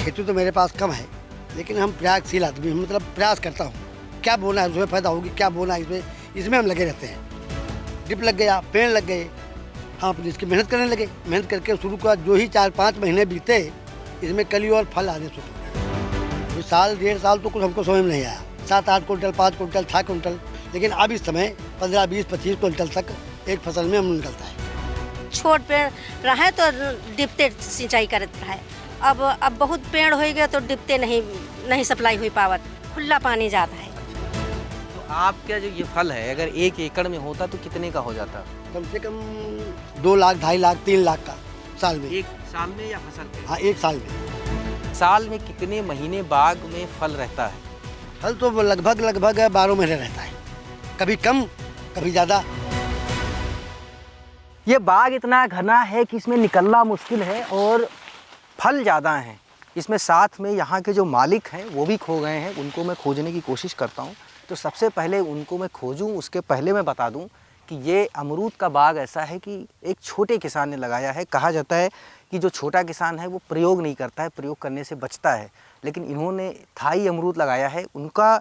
खेती तो मेरे पास कम है, लेकिन हम प्रयासशील आदमी, मतलब प्रयास करता हूँ क्या बोना है उसमें फायदा होगी, क्या बोना है इसमें हम लगे रहते हैं। डिप लग गया, पेड़ लग गए, हम अपनी इसकी मेहनत करने लगे। मेहनत करके शुरू का जो ही 4-5 महीने बीते, इसमें कली और फल आने शुरू हो गए। साल 1.5 साल तो कुछ हमको समझ में नहीं आया, 7-8 कुंटल, 5 कुंटल, 6 कुंटल, लेकिन अब इस समय 15, 20, 25 कुंटल तक एक फसल में हम निकलता है। छोट पेड़ रहे तो डिपते सिंचाई करते रहे, अब बहुत पेड़ हो गया तो डिपते नहीं सप्लाई हो पावत, खुला पानी जाता है। तो आपका जो ये फल है अगर 1 एकड़ में होता तो कितने का हो जाता? कम से कम 2 लाख, 2.5 लाख, 3 लाख का साल में। 1 साल में या फसल में? हाँ, 1 साल में। साल में कितने महीने बाग में फल रहता है? फल तो लगभग 12 महीने रहता है, कभी कम कभी ज़्यादा। ये बाग इतना घना है कि इसमें निकलना मुश्किल है और फल ज़्यादा हैं। इसमें साथ में यहाँ के जो मालिक हैं वो भी खो गए हैं, उनको मैं खोजने की कोशिश करता हूँ। तो सबसे पहले उनको मैं खोजूँ उसके पहले मैं बता दूँ कि ये अमरूद का बाग ऐसा है कि एक छोटे किसान ने लगाया है। कहा जाता है कि जो छोटा किसान है वो प्रयोग नहीं करता है, प्रयोग करने से बचता है, लेकिन इन्होंने थाई अमरूद लगाया है। उनका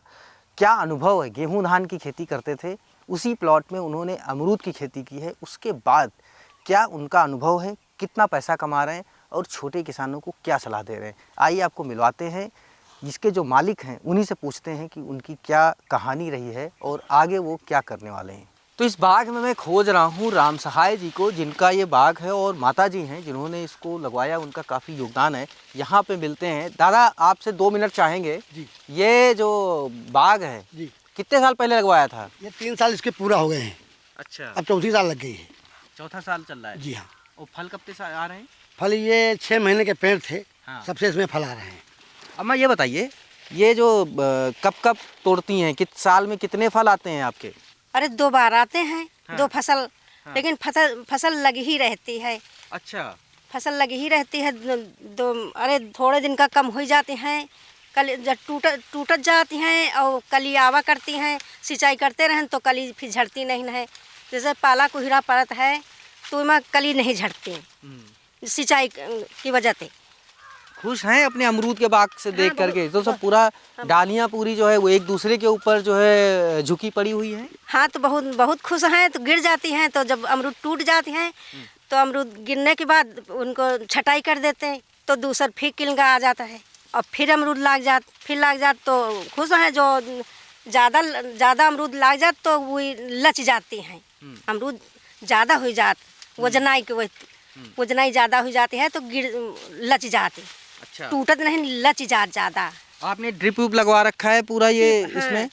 क्या अनुभव है, गेहूँ धान की खेती करते थे, उसी प्लॉट में उन्होंने अमरूद की खेती की है। उसके बाद क्या उनका अनुभव है, कितना पैसा कमा रहे हैं और छोटे किसानों को क्या सलाह दे रहे हैं, आइए आपको मिलवाते हैं। जिसके जो मालिक हैं उन्हीं से पूछते हैं कि उनकी क्या कहानी रही है और आगे वो क्या करने वाले हैं। तो इस बाग में मैं खोज रहा हूँ राम सहाय जी को, जिनका ये बाग है, और माता जी हैं जिन्होंने इसको लगवाया, उनका काफ़ी योगदान है। यहाँ पे मिलते हैं। दादा आपसे 2 मिनट चाहेंगे जी। ये जो बाग है जी, कितने साल पहले लगवाया था? ये 3 साल इसके पूरा हो गए हैं। अच्छा, अब 4थी साल लग गई है। चौथा साल चल रहा है। जी हाँ। और फल कब से आ रहे हैं? फल ये 6 महीने के पेड़ थे, हाँ। सबसे इसमें फल आ रहे हैं। अम्मा ये बताइए, ये जो कब तोड़ती हैं, किस साल में कितने फल आते हैं आपके? अरे 2 बार आते हैं। हाँ। 2 फसल। हाँ। लेकिन फसल लगी ही रहती है। अच्छा, फसल लगी ही रहती है। अरे थोड़े दिन का कम हो जाते हैं, कल जब टूटत जाती हैं और कली आवा करती हैं, सिंचाई करते रहें तो कली फिर झड़ती नहीं है। जैसे पाला कुहरा पड़त है तो इसमें कली नहीं झड़ती सिंचाई की वजह से। खुश हैं अपने अमरूद के बाग से देख करके? तो सब पूरा हाँ। डालियाँ पूरी जो है वो एक दूसरे के ऊपर जो है झुकी पड़ी हुई हैं। हाँ, तो बहुत खुश हैं। तो गिर जाती हैं, तो जब अमरूद टूट जाती हैं तो अमरूद गिरने के बाद उनको छटाई कर देते हैं, तो दूसर फिर किलगा आ जाता है और फिर अमरूद लाग जात तो खुश हैं। जो ज़्यादा अमरूद लाग जात तो वो लच जाती हैं। अमरूद ज़्यादा हो जात, वजनाई ज़्यादा हो जाती है तो लच जाती। अच्छा, टूटत नहीं, लच जात ज़्यादा। आपने ड्रिप उप लगवा रखा है पूरा ये? हाँ, इसमें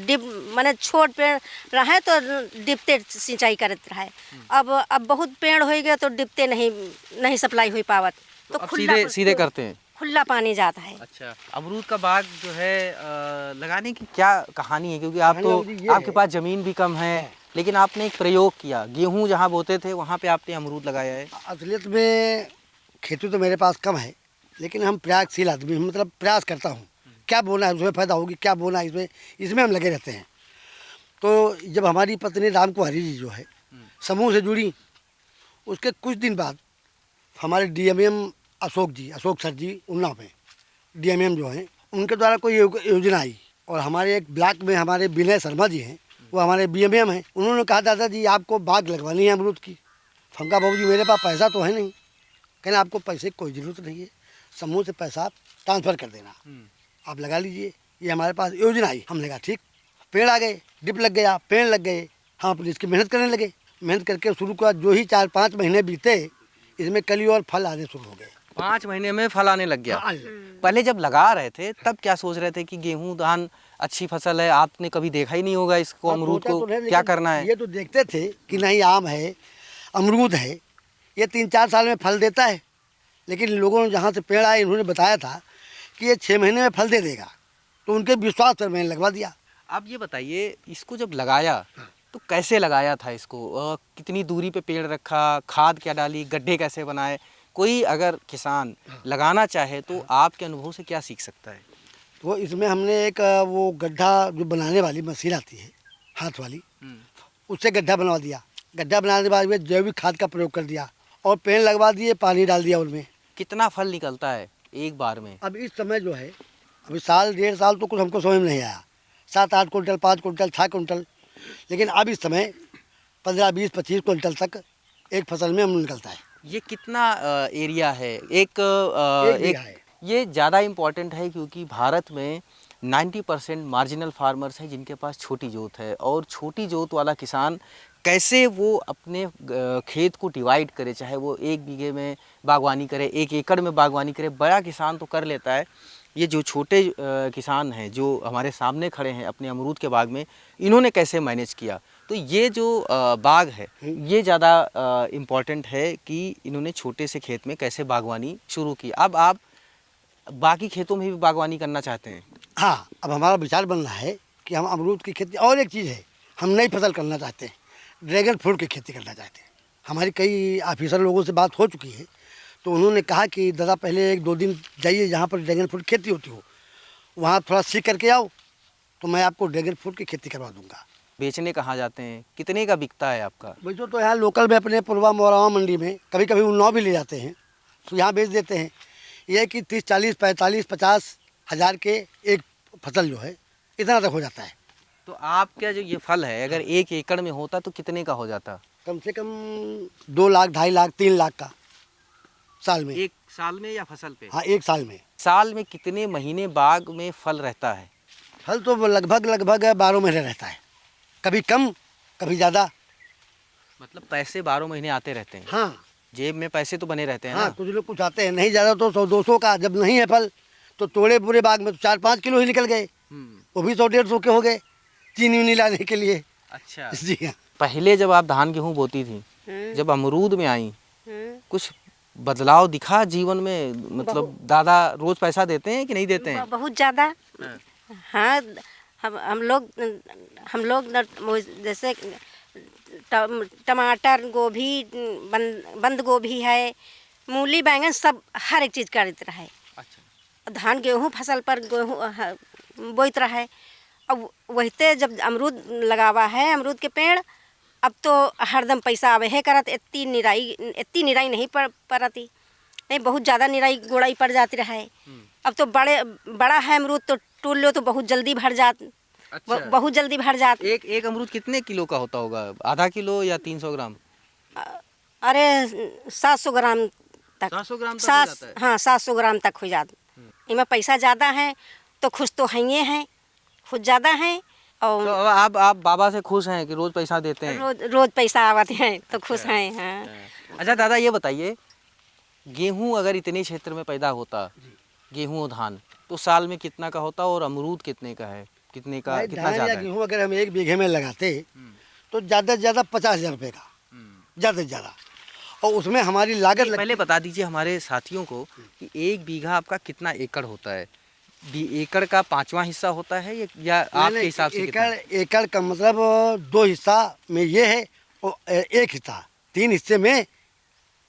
डिप माने छोट पेड़ रहे तो डिपते सिंचाई करते रहे, अब बहुत पेड़ हो गया तो डिपते नहीं सप्लाई हो पावत, तो अब सीधे करते हैं, खुला पानी जाता है। अच्छा, अमरूद का बाग जो है लगाने की क्या कहानी है? क्योंकि आप तो कहानी ये आपके है। पास ज़मीन भी कम है, लेकिन आपने एक प्रयोग किया, गेहूं जहाँ बोते थे वहाँ पे आपने अमरूद लगाया है। असलियत में खेती तो मेरे पास कम है, लेकिन हम प्रयासशील आदमी, मतलब प्रयास करता हूँ क्या बोना है उसमें फायदा होगी, क्या बोना है इसमें हम लगे रहते हैं। तो जब हमारी पत्नी राम कुमारी जी जो है समूह से जुड़ी, उसके कुछ दिन बाद हमारे DMM अशोक सर जी उन्नाव में DMM जो हैं, उनके द्वारा कोई योजना आई, और हमारे एक ब्लॉक में हमारे विनय शर्मा जी हैं, वो हमारे BMM हैं। उन्होंने कहा दादाजी आपको बाग लगवानी है अमरूद की। हम कहा बाबू जी मेरे पास पैसा तो है नहीं। कहना आपको पैसे की कोई ज़रूरत नहीं है, समूह से पैसा आप ट्रांसफ़र कर देना, आप लगा लीजिए, ये हमारे पास योजना आई। हमने कहा ठीक। पेड़ आ गए, डिप लग गया, पेड़ लग गए, हम अपनी इसकी मेहनत करने लगे। मेहनत करके शुरू का जो ही 4-5 महीने बीते, इसमें कली और फल आने शुरू हो गए। 5 महीने में फल आने लग गया। हाँ। पहले जब लगा रहे थे तब क्या सोच रहे थे कि गेहूं धान अच्छी फसल है? आपने कभी देखा ही नहीं होगा इसको, अमरूद को क्या करना है। ये तो देखते थे कि नहीं आम है, अमरूद है, ये 3-4 साल में फल देता है, लेकिन लोगों ने जहाँ से पेड़ आए इन्होंने बताया था कि ये 6 महीने में फल दे देगा, तो उनके विश्वास पर मैंने लगवा दिया। आप ये बताइए, इसको जब लगाया तो कैसे लगाया था इसको? कितनी दूरी पे पेड़ रखा, खाद क्या डाली, गड्ढे कैसे बनाए? कोई अगर किसान लगाना चाहे तो आपके अनुभव से क्या सीख सकता है? तो इसमें हमने एक वो गड्ढा जो बनाने वाली मशीन आती है हाथ वाली, उससे गड्ढा बनवा दिया। गड्ढा बनाने के बाद जैविक खाद का प्रयोग कर दिया और पेड़ लगवा दिए, पानी डाल दिया उनमें। कितना फल निकलता है? एक बार में? अब इस समय जो है, अभी साल 1.5 साल तो कुछ हमको समझ में नहीं आया, 7-8 कुंटल, 5 कुंटल, 6 कुंटल, लेकिन अब इस समय 15, 20, 25 कुंटल तक एक फसल में अमरूद निकलता है। ये कितना एरिया है? एक बीघा है। ये ज़्यादा इम्पॉर्टेंट है क्योंकि भारत में 90% मार्जिनल फार्मर्स हैं जिनके पास छोटी जोत है, और छोटी जोत वाला किसान कैसे वो अपने खेत को डिवाइड करे, चाहे वो 1 बीघे में बागवानी करे, 1 एकड़ में बागवानी करे, बड़ा किसान तो कर लेता है। ये जो छोटे किसान हैं जो हमारे सामने खड़े हैं अपने अमरूद के बाग में, इन्होंने कैसे मैनेज किया? तो ये जो बाग है ये ज़्यादा इम्पॉर्टेंट है कि इन्होंने छोटे से खेत में कैसे बागवानी शुरू की। अब आप बाकी खेतों में भी बागवानी करना चाहते हैं? हाँ, अब हमारा विचार बन रहा है कि हम अमरूद की खेती, और एक चीज़ है, हम नई फसल करना चाहते हैं, ड्रैगन फ्रूट की खेती करना चाहते हैं। हमारी कई ऑफिसर लोगों से बात हो चुकी है, तो उन्होंने कहा कि दादा पहले 1-2 दिन जाइए जहाँ पर ड्रैगन फ्रूट खेती होती हो, वहाँ थोड़ा सीख करके आओ, तो मैं आपको ड्रैगन फ्रूट की खेती करवा दूँगा। बेचने कहाँ जाते हैं? कितने का बिकता है आपका? वैसे तो यहाँ लोकल में अपने पुलवा मोरावा मंडी में कभी कभी उन्नाव भी ले जाते हैं, तो यहाँ बेच देते हैं। ये है कि 30, 40, 45, 50 हज़ार के एक फसल जो है इतना तक हो जाता है। तो आपका जो ये फल है अगर 1 एकड़ में होता तो कितने का हो जाता? कम से कम 2 लाख, 2.5 लाख, 3 लाख का साल में। 1 साल में या फसल पे? हाँ, 1 साल में। साल में कितने महीने बाग में फल रहता है? फल तो लगभग 12 महीने रहता है, कभी कम कभी ज़्यादा। मतलब पैसे 12 महीने आते रहते हैं? हाँ जेब में पैसे तो बने रहते हैं हाँ, ना? कुछ लोग कुछ आते हैं, नहीं ज़्यादा तो 100-200 का। जब नहीं है फल तो तोड़े पूरे बाग में तो 4-5 किलो ही निकल गए, वो भी 100-150 के हो गए चीनी उनी लाने के लिए। अच्छा। जी हाँ। पहले जब आप धान गेहूँ बोती थी, जब अमरूद में आई, हम्म। कुछ बदलाव दिखा जीवन में? मतलब दादा रोज पैसा देते हैं कि नहीं देते हैं? बहुत ज़्यादा। हाँ, हम लोग जैसे टमाटर, गोभी, बंद गोभी है, मूली, बैंगन, सब हर एक चीज़ करते रहे। अच्छा। धान गेहूँ फसल पर गेहूँ बोइत रहे। अब वहीते जब अमरूद लगावा है, अमरूद के पेड़, अब तो हरदम पैसा आवे है करत। इतनी निराई नहीं पड़ती, नहीं बहुत ज़्यादा निराई गोड़ाई पड़ जाती रहे। अब तो बड़ा है अमरूद, तो टूल लो तो बहुत जल्दी भर जात। अच्छा। बहुत जल्दी भर जात। एक अमरूद कितने किलो का होता होगा? आधा किलो या 300 ग्राम? अरे 700 ग्राम तक। 700 ग्राम तक हो जाता है? हाँ, 700 ग्राम तक हो जाता। इनमें पैसा ज़्यादा है तो खुश तो हैं ही हैं, खुद ज़्यादा हैं। और तो आप बाबा से खुश हैं कि रोज पैसा देते हैं? रोज पैसा आते हैं तो खुश हैं। हाँ। अच्छा दादा ये बताइए, गेहूं अगर इतने क्षेत्र में पैदा होता, गेहूं और धान, तो साल में कितना का होता और अमरूद कितने का है? कितना धान ज़्यादा या है? गेहूँ अगर हम 1 बीघे में लगाते तो ज़्यादा से ज़्यादा 50,000 रुपये का, ज़्यादा से ज़्यादा। और उसमें हमारी लागत पहले बता दीजिए हमारे साथियों को कि 1 बीघा आपका कितना एकड़ होता है? एकड़ का 5वां हिस्सा होता है या आपके हिसाब से कितना? एकड़ का मतलब 2 हिस्सा में ये है और 1 हिस्सा, 3 हिस्से में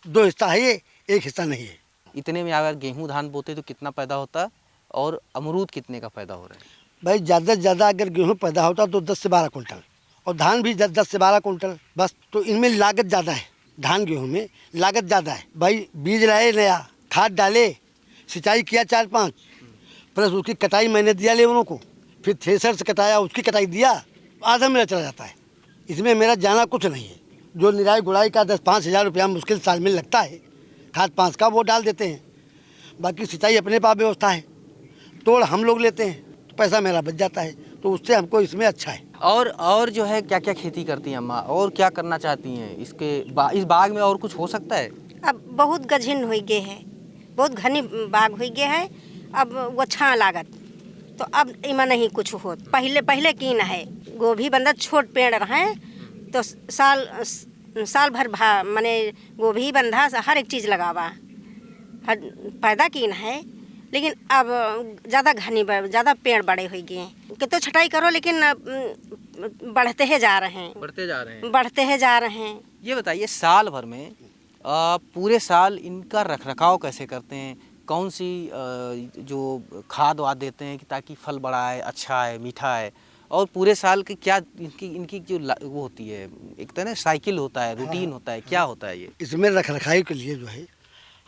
2 हिस्सा है ये, 1 हिस्सा नहीं है। इतने में अगर गेहूं धान बोते तो कितना पैदा होता और अमरूद कितने का पैदा हो रहा है? भाई ज़्यादा से ज़्यादा अगर गेहूँ पैदा होता तो 10 से 12 कुंटल, और धान भी 10 से 12 कुंटल बस। तो इनमें लागत ज़्यादा है, धान गेहूँ में लागत ज़्यादा है। भाई बीज लाए नया, खाद डाले, सिंचाई किया 4-5, प्लस उसकी कटाई मैंने दिया लेबरों को, फिर थ्रेसर से कटाया, उसकी कटाई दिया, आधा मेरा चला जाता है। इसमें मेरा जाना कुछ नहीं है। जो निराई गुड़ाई का 10-5 हज़ार रुपया मुश्किल साल में लगता है, खाद 5 का वो डाल देते हैं, बाकी सिंचाई अपने पास व्यवस्था है, तोड़ हम लोग लेते हैं, तो पैसा मेरा बच जाता है, तो उससे हमको इसमें अच्छा है। और जो है क्या क्या खेती करती हैं अम्मा, और क्या करना चाहती हैं इस बाग में? और कुछ हो सकता है? अब बहुत गझिन हो गए है, बहुत घनी बाग हो गए है। अब वो छा लागत तो अब इमा नहीं कुछ हो। पहले की न है, गोभी बंदा छोट पेड़ रहे तो साल भर माने गोभी बंधा हर एक चीज़ लगावा, पैदा की न है। लेकिन अब ज़्यादा ज़्यादा पेड़ बड़े हो गए हैं, कितो छटाई करो लेकिन बढ़ते ही जा रहे हैं, बढ़ते ही जा रहे हैं। ये बताइए साल भर में पूरे साल इनका रखरखाव कैसे करते हैं? कौन सी जो खाद वाद देते हैं कि ताकि फल बड़ा आए, अच्छा आए, मीठा है? और पूरे साल की क्या इनकी जो वो होती है, एक तरह साइकिल होता है, रूटीन होता है, क्या होता है ये? इसमें रख रखाव के लिए जो है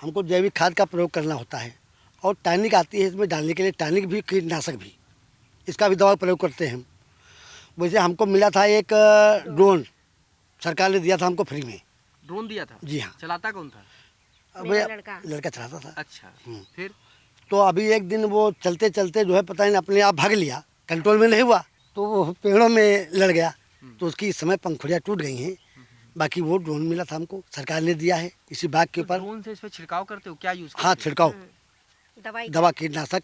हमको जैविक खाद का प्रयोग करना होता है, और टॉनिक आती है इसमें डालने के लिए, टॉनिक भी, कीटनाशक भी, इसका भी दवा प्रयोग करते हैं हम। वैसे हमको मिला था एक ड्रोन, सरकार ने दिया था हमको फ्री में। ड्रोन दिया था? जी हाँ। चलाता कौन था? मेरा लड़का चलाता था। अच्छा, फिर? तो अभी एक दिन वो चलते चलते जो है पता नहीं अपने आप भाग लिया, कंट्रोल में नहीं हुआ, तो वो पेड़ों में लड़ गया, तो उसकी इस समय पंखुड़ियाँ टूट गई हैं। बाकी वो ड्रोन मिला था हमको, सरकार ने दिया है इसी बाग के ऊपर। ड्रोन से इस पे छिड़काव करते हो, क्या यूज करते हो? हाँ, छिड़काव, दवाई दवा, कीटनाशक,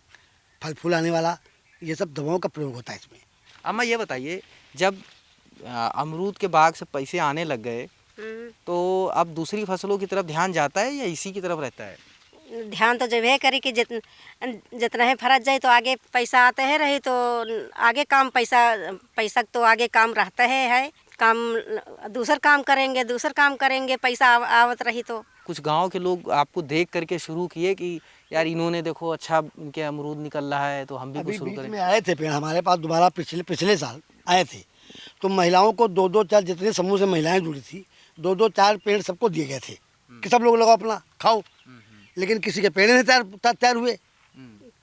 फल फूल आने वाला, ये सब दवाओं का प्रयोग होता है इसमें। अम्मा ये बताइए, जब अमरूद के बाग से पैसे आने लग गए तो अब दूसरी फसलों की तरफ ध्यान जाता है या इसी की तरफ रहता है? ध्यान तो जब है करी कि जितना है फरज जाए तो आगे पैसा आते है रही, तो आगे काम पैसा तो आगे काम रहता है काम, दूसर काम करेंगे पैसा आवत रही तो। कुछ गांव के लोग आपको देख करके शुरू किए कि यार इन्होंने देखो अच्छा इनके अमरूद निकल रहा है तो हम भी कुछ अभी शुरू बीच करें? में आए थे पेड़ हमारे पास दोबारा, पिछले साल आए थे, तो महिलाओं को 2-4 जितने समूह से महिलाएं जुड़ी थी, 2-4 पेड़ सबको दिए गए थे कि सब लोग लगाओ अपना खाओ, लेकिन किसी के पेड़ नहीं तैयार हुए।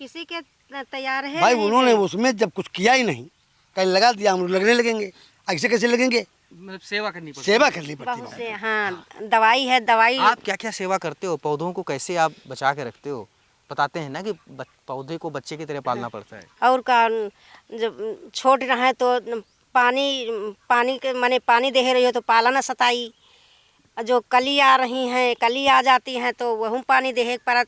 किसी के तैयार है भाई नहीं उन्होंने है। उसमें जब कुछ किया ही नहीं, कहीं लगा दिया, अमरूद लगने लगेंगे, ऐसे कैसे लगेंगे? मतलब सेवा करनी पड़ती सेवा करनी पड़ती बहुत है। से, हाँ, दवाई है, दवाई। आप क्या क्या सेवा करते हो? पौधों को कैसे आप बचा के रखते हो? बताते हैं ना कि पौधे को बच्चे की तरह पालना पड़ता है। और का जब छोड़ रहा है तो पानी के माने पानी दे रही हो तो पाला ना सताई, जो कली आ रही हैं, कली आ जाती हैं तो वह पानी दे परत।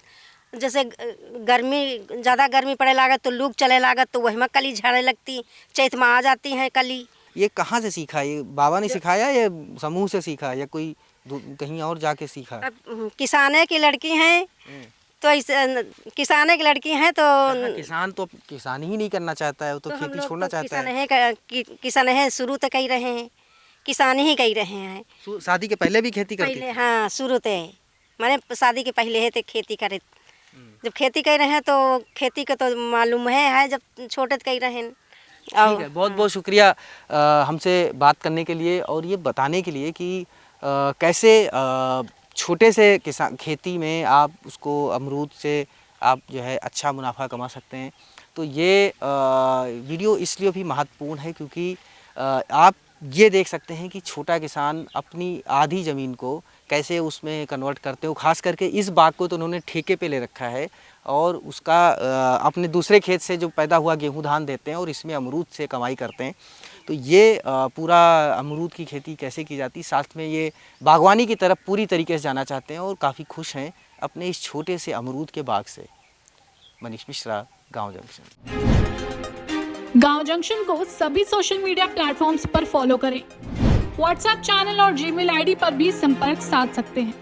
जैसे ज़्यादा गर्मी पड़े लागत तो लूग चले लागत तो वही में कली झड़े लगती, चैत में आ जाती हैं कली। ये कहाँ से सीखा? ये बाबा ने सिखाया या समूह से सीखा या कोई कहीं और जाके सीखा? अब किसाने की लड़की हैं तो ऐसे, किसाने की लड़की हैं तो किसान तो किसान ही नहीं करना चाहता है, वो तो हम खेती लोग छोड़ना तो चाहता है। किसान है, शुरू तो कही रहे हैं, किसान ही कही रहे हैं। शादी के पहले भी खेती करते पहले हाँ, शुरू ते माने शादी के पहले है तो खेती करे, जब खेती कर रहे हैं तो खेती का तो मालूम है जब छोटे कह रहे हैं। ठीक है, बहुत बहुत शुक्रिया हमसे बात करने के लिए और ये बताने के लिए कि कैसे छोटे से किसान खेती में आप उसको अमरूद से आप जो है अच्छा मुनाफा कमा सकते हैं। तो ये वीडियो इसलिए भी महत्वपूर्ण है क्योंकि आप ये देख सकते हैं कि छोटा किसान अपनी आधी ज़मीन को कैसे उसमें कन्वर्ट करते हो। ख़ास करके इस बाग को तो उन्होंने ठेके पे ले रखा है और उसका अपने दूसरे खेत से जो पैदा हुआ गेहूं धान देते हैं और इसमें अमरूद से कमाई करते हैं। तो ये पूरा अमरूद की खेती कैसे की जाती, साथ में ये बागवानी की तरफ पूरी तरीके से जाना चाहते हैं और काफ़ी खुश हैं अपने इस छोटे से अमरूद के बाग से। मनीष मिश्रा, गाँव जंक्शन। गाँव जंक्शन को सभी सोशल मीडिया प्लेटफॉर्म्स पर फॉलो करें। व्हाट्सएप चैनल और जीमेल आईडी पर भी संपर्क साध सकते हैं।